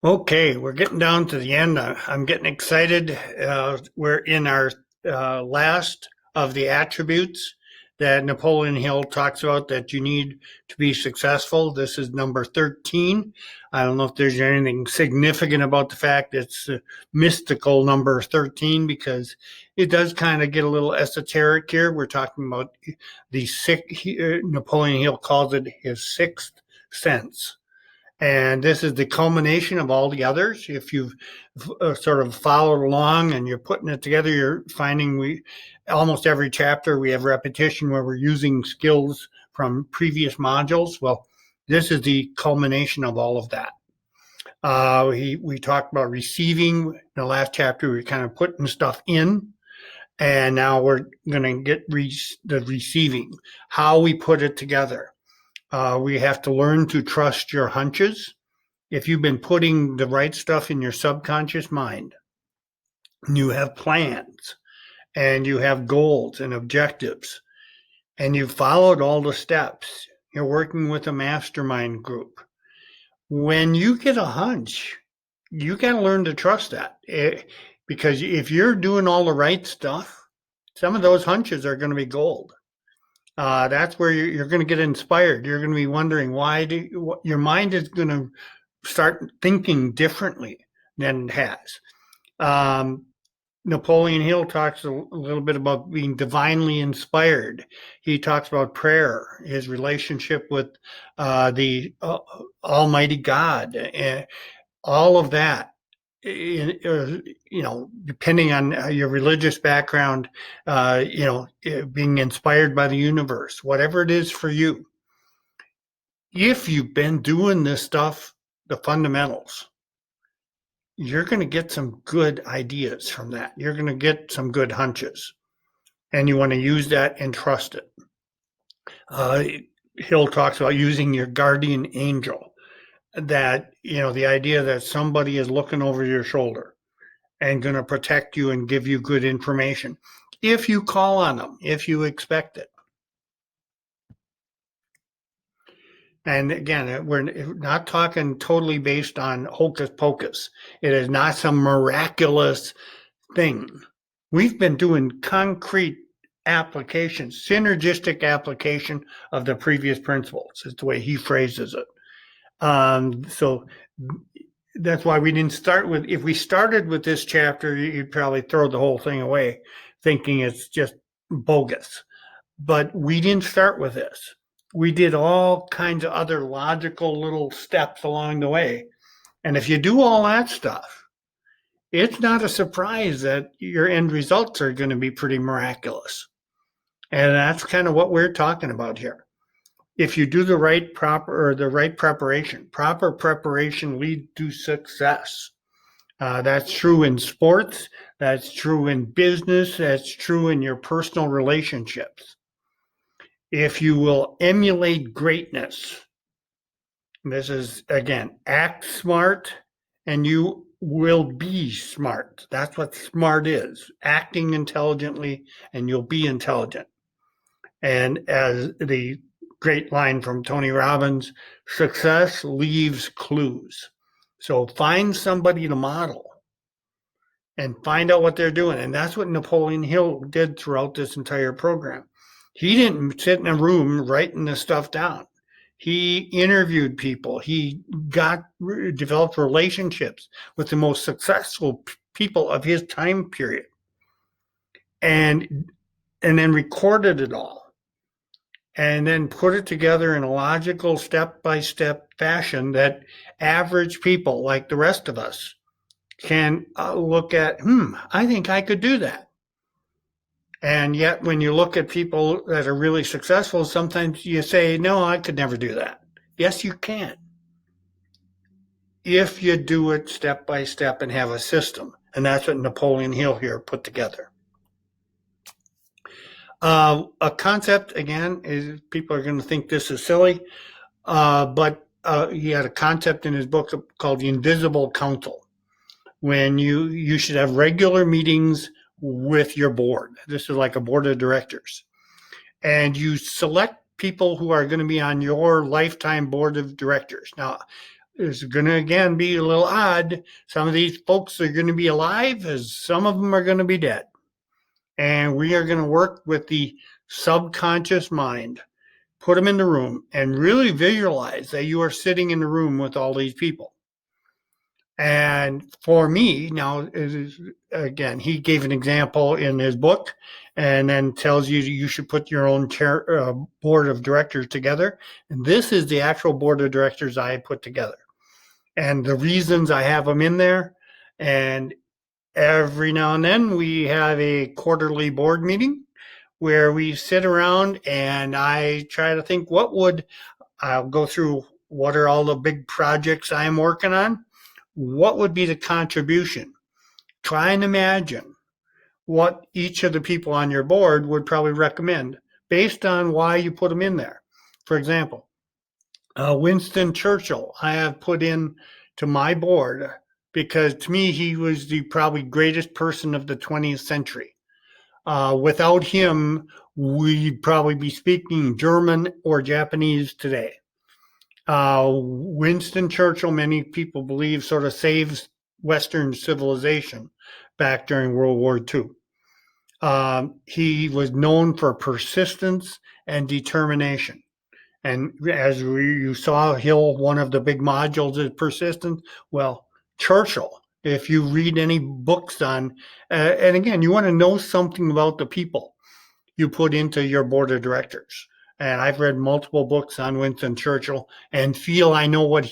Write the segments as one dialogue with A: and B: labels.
A: Okay, we're getting down to the end. I'm getting excited. We're in our last of the attributes that Napoleon Hill talks about that you need to be successful. This is number 13. I don't know if there's anything significant about the fact it's mystical number 13 because it does kind of get a little esoteric here. We're talking about the Napoleon Hill calls it his sixth sense. And this is the culmination of all the others. If you've sort of followed along and you're putting it together, you're finding we almost every chapter we have repetition where we're using skills from previous modules. Well, this is the culmination of all of that. We talked about receiving. In the last chapter, we were kind of putting stuff in, and now we're going to get the receiving, how we put it together. We have to learn to trust your hunches. If you've been putting the right stuff in your subconscious mind, you have plans and you have goals and objectives, and you've followed all the steps, you're working with a mastermind group. When you get a hunch, you got to learn to trust that. Because if you're doing all the right stuff, some of those hunches are going to be gold. That's where you're going to get inspired. You're going to be wondering your mind is going to start thinking differently than it has. Napoleon Hill talks a little bit about being divinely inspired. He talks about prayer, his relationship with the Almighty God, and all of that. Depending on your religious background, being inspired by the universe, whatever it is for you. If you've been doing this stuff, the fundamentals, you're going to get some good ideas from that. You're going to get some good hunches, and you want to use that and trust it. Hill talks about using your guardian angel, that, the idea that somebody is looking over your shoulder and going to protect you and give you good information if you call on them, if you expect it. And again, we're not talking totally based on hocus pocus. It is not some miraculous thing. We've been doing concrete application, synergistic application of the previous principles, is the way he phrases it. So that's why we didn't start with, if we started with this chapter, you'd probably throw the whole thing away thinking it's just bogus. But we didn't start with this. We did all kinds of other logical little steps along the way. And if you do all that stuff, it's not a surprise that your end results are going to be pretty miraculous. And that's kind of what we're talking about here. If you do the right preparation, proper preparation leads to success. That's true in sports. That's true in business. That's true in your personal relationships. If you will emulate greatness, this is, again, act smart and you will be smart. That's what smart is, acting intelligently, and you'll be intelligent. And as the great line from Tony Robbins, success leaves clues. So find somebody to model and find out what they're doing. And that's what Napoleon Hill did throughout this entire program. He didn't sit in a room writing this stuff down. He interviewed people. He developed relationships with the most successful people of his time period, and then recorded it all, and then put it together in a logical step-by-step fashion that average people like the rest of us can look at. I think I could do that. And yet, when you look at people that are really successful, sometimes you say, no, I could never do that. Yes, you can. If you do it step by step and have a system. And that's what Napoleon Hill here put together. A concept, again, is people are going to think this is silly, but he had a concept in his book called the Invisible Council, when you should have regular meetings with your board. This is like a board of directors. And you select people who are going to be on your lifetime board of directors. Now, is going to, again, be a little odd. Some of these folks are going to be alive, as some of them are going to be dead. And we are going to work with the subconscious mind, put them in the room, and really visualize that you are sitting in the room with all these people. And for me, now, again, he gave an example in his book and then tells you you should put your own board of directors together. And this is the actual board of directors I put together. And the reasons I have them in there. And every now and then we have a quarterly board meeting where we sit around and I try to think I'll go through what are all the big projects I'm working on. What would be the contribution? Try and imagine what each of the people on your board would probably recommend based on why you put them in there. For example, Winston Churchill, I have put in to my board because to me, he was the probably greatest person of the 20th century. Without him, we'd probably be speaking German or Japanese today. Winston Churchill, many people believe, sort of saves Western civilization back during World War II. He was known for persistence and determination. And as you saw, one of the big modules is persistence. Well, Churchill, if you read any books on, and again, you want to know something about the people you put into your board of directors. And I've read multiple books on Winston Churchill and feel I know what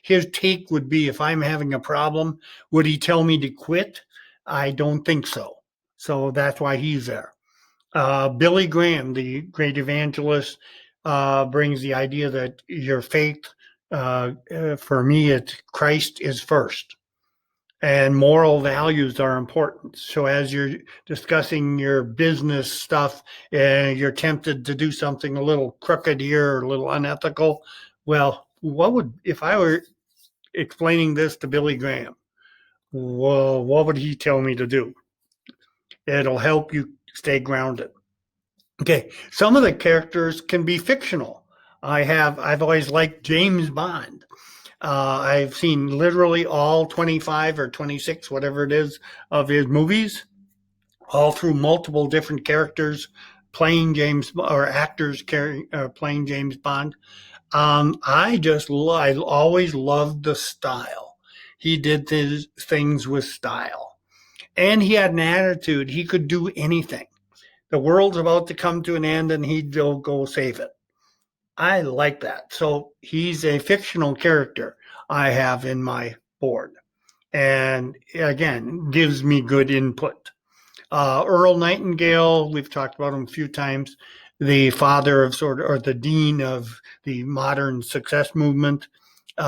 A: his take would be if I'm having a problem. Would he tell me to quit? I don't think so. So that's why he's there. Billy Graham, the great evangelist, brings the idea that your faith, for me, it's Christ is first. And moral values are important. So as you're discussing your business stuff and you're tempted to do something a little crooked here or a little unethical, well, if I were explaining this to Billy Graham, well, what would he tell me to do? It'll help you stay grounded. Okay, some of the characters can be fictional. I've always liked James Bond. I've seen literally all 25 or 26, whatever it is, of his movies, all through multiple different characters playing actors playing James Bond. I always loved the style. He did his things with style. And he had an attitude. He could do anything. The world's about to come to an end and he'd go save it. I like that. So he's a fictional character I have in my board. And again, gives me good input. Earl Nightingale, we've talked about him a few times, the father of or the dean of the modern success movement,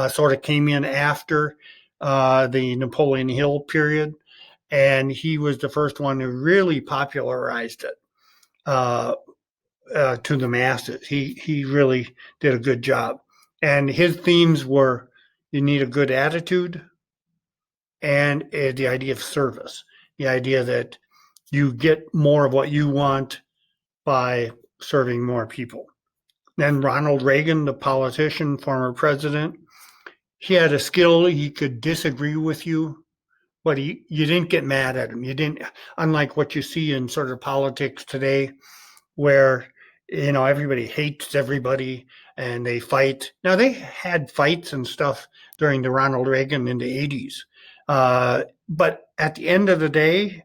A: sort of came in after the Napoleon Hill period. And he was the first one who really popularized it. To the masses. He really did a good job. And his themes were you need a good attitude and the idea of service, the idea that you get more of what you want by serving more people. Then Ronald Reagan, the politician, former president, he had a skill. He could disagree with you, but you didn't get mad at him. You didn't, unlike what you see in sort of politics today, where everybody hates everybody and they fight. Now they had fights and stuff during the Ronald Reagan in the 80s. But at the end of the day,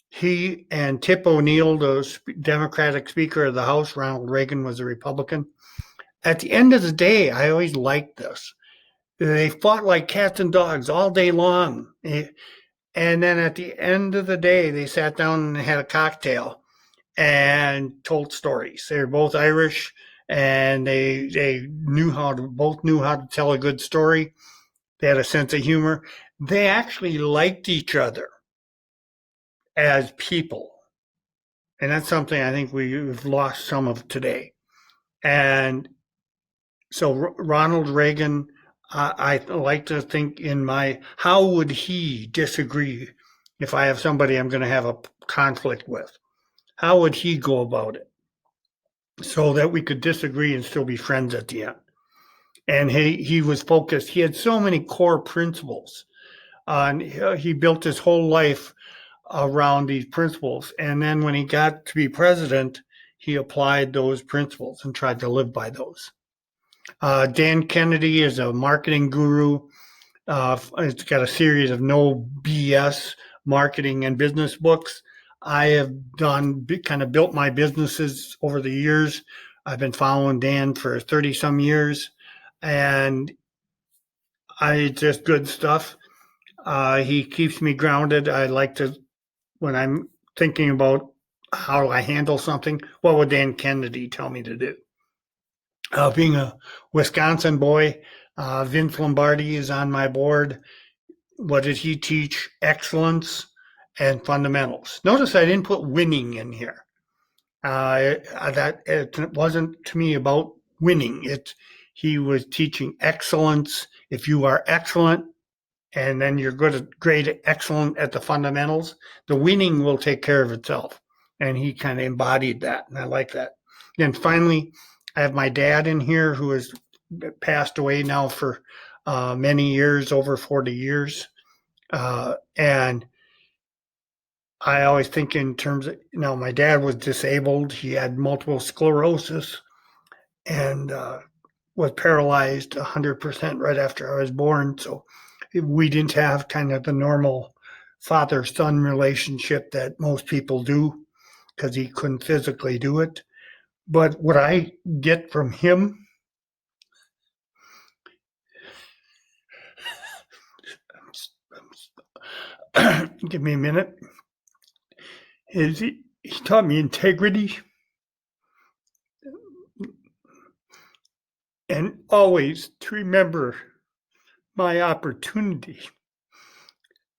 A: he and Tip O'Neill, the Democratic Speaker of the House, Ronald Reagan was a Republican. At the end of the day, I always liked this. They fought like cats and dogs all day long. And then at the end of the day, they sat down and had a cocktail and told stories. They were both Irish, and they both knew how to tell a good story. They had a sense of humor. They actually liked each other as people, and that's something I think we've lost some of today. And so Ronald Reagan, I like to think how would he disagree if I have somebody I'm going to have a conflict with? How would he go about it so that we could disagree and still be friends at the end? And he was focused. He had so many core principles. And he built his whole life around these principles. And then when he got to be president, he applied those principles and tried to live by those. Dan Kennedy is a marketing guru. It's got a series of no BS marketing and business books. I have kind of built my businesses over the years. I've been following Dan for 30 some years, and just good stuff. He keeps me grounded. I like to, when I'm thinking about how do I handle something, what would Dan Kennedy tell me to do? Being a Wisconsin boy, Vince Lombardi is on my board. What did he teach? Excellence and fundamentals. Notice I didn't put winning in here. That it wasn't to me about winning. He was teaching excellence. If you are excellent, and then you're great, excellent at the fundamentals, the winning will take care of itself. And he kind of embodied that, and I like that. And finally, I have my dad in here who has passed away now for many years, over 40 years. And I always think in terms of, my dad was disabled. He had multiple sclerosis and was paralyzed 100% right after I was born. So we didn't have kind of the normal father-son relationship that most people do because he couldn't physically do it. But what I get from him, give me a minute, is he taught me integrity and always to remember my opportunity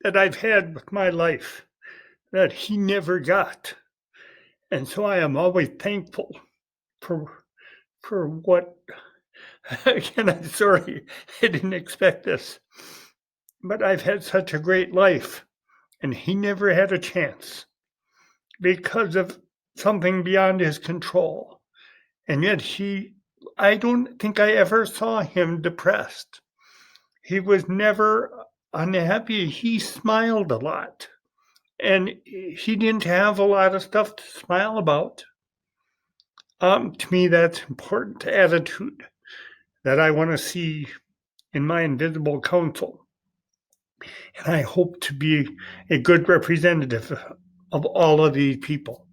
A: that I've had with my life that he never got. And so I am always thankful for what, again, I'm sorry, I didn't expect this, but I've had such a great life and he never had a chance because of something beyond his control. And yet I don't think I ever saw him depressed. He was never unhappy. He smiled a lot. And he didn't have a lot of stuff to smile about. To me, that's important attitude that I want to see in my invisible council. And I hope to be a good representative of all of these people.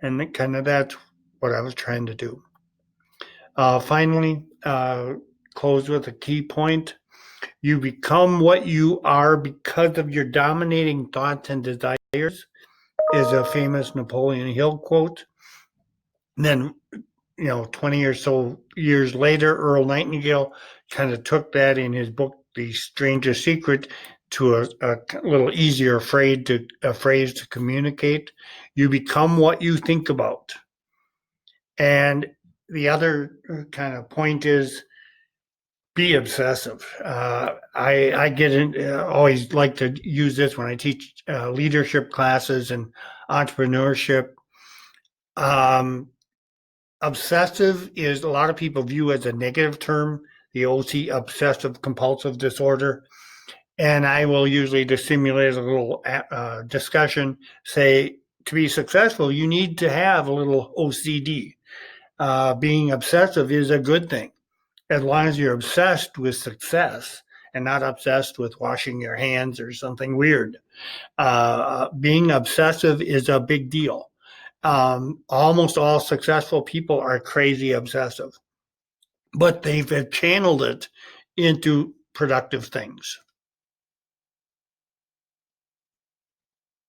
A: And kind of that's what I was trying to do. Finally, close with a key point. You become what you are because of your dominating thoughts and desires is a famous Napoleon Hill quote. And then, 20 or so years later, Earl Nightingale kind of took that in his book, The Strangest Secret, to a little easier phrase to communicate. You become what you think about. And the other kind of point is be obsessive. I get in, always like to use this when I teach leadership classes and entrepreneurship. Obsessive is a lot of people view as a negative term, the OC, obsessive compulsive disorder. And I will usually, to simulate a little discussion, say to be successful, you need to have a little OCD. Being obsessive is a good thing, as long as you're obsessed with success and not obsessed with washing your hands or something weird. Being obsessive is a big deal. Almost all successful people are crazy obsessive, but they've channeled it into productive things.